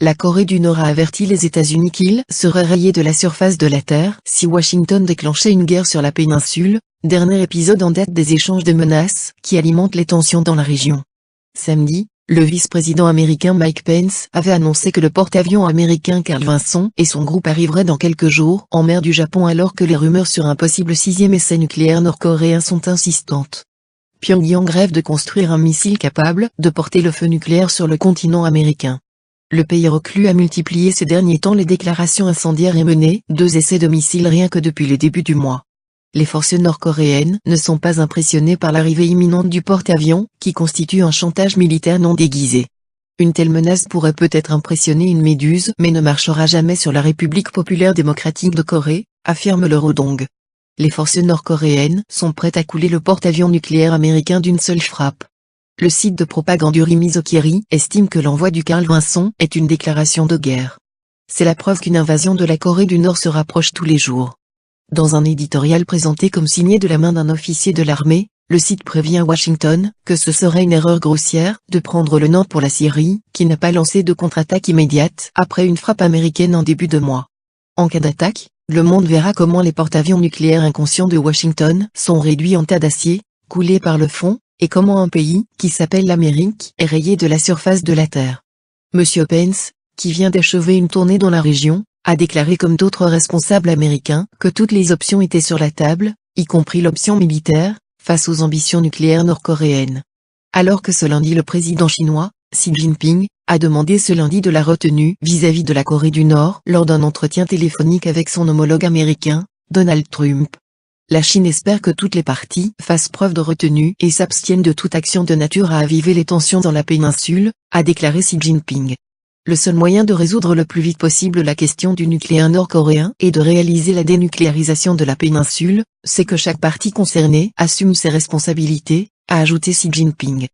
La Corée du Nord a averti les États-Unis qu'ils seraient rayés de la surface de la Terre si Washington déclenchait une guerre sur la péninsule, dernier épisode en date des échanges de menaces qui alimentent les tensions dans la région. Samedi, le vice-président américain Mike Pence avait annoncé que le porte-avions américain Carl Vinson et son groupe arriveraient dans quelques jours en mer du Japon alors que les rumeurs sur un possible 6e essai nucléaire nord-coréen sont insistantes. Pyongyang rêve de construire un missile capable de porter le feu nucléaire sur le continent américain. Le pays reclus a multiplié ces derniers temps les déclarations incendiaires et mené 2 essais de missiles rien que depuis le début du mois. Les forces nord-coréennes ne sont pas impressionnées par l'arrivée imminente du porte-avions, qui constitue un chantage militaire non déguisé. Une telle menace pourrait peut-être impressionner une méduse mais ne marchera jamais sur la République populaire démocratique de Corée, affirme le Rodong. Les forces nord-coréennes sont prêtes à couler le porte-avions nucléaire américain d'une seule frappe. Le site de propagande Urimizokiri estime que l'envoi du Carl Vinson est une déclaration de guerre. C'est la preuve qu'une invasion de la Corée du Nord se rapproche tous les jours. Dans un éditorial présenté comme signé de la main d'un officier de l'armée, le site prévient Washington que ce serait une erreur grossière de prendre le Nord pour la Syrie, qui n'a pas lancé de contre-attaque immédiate après une frappe américaine en début de mois. En cas d'attaque, le monde verra comment les porte-avions nucléaires inconscients de Washington sont réduits en tas d'acier, coulés par le fond, et comment un pays, qui s'appelle l'Amérique, est rayé de la surface de la Terre. Monsieur Pence, qui vient d'achever une tournée dans la région, a déclaré comme d'autres responsables américains que toutes les options étaient sur la table, y compris l'option militaire, face aux ambitions nucléaires nord-coréennes. Alors que ce lundi le président chinois, Xi Jinping, a demandé ce lundi de la retenue vis-à-vis de la Corée du Nord lors d'un entretien téléphonique avec son homologue américain, Donald Trump. La Chine espère que toutes les parties fassent preuve de retenue et s'abstiennent de toute action de nature à aviver les tensions dans la péninsule, a déclaré Xi Jinping. Le seul moyen de résoudre le plus vite possible la question du nucléaire nord-coréen et de réaliser la dénucléarisation de la péninsule, c'est que chaque partie concernée assume ses responsabilités, a ajouté Xi Jinping.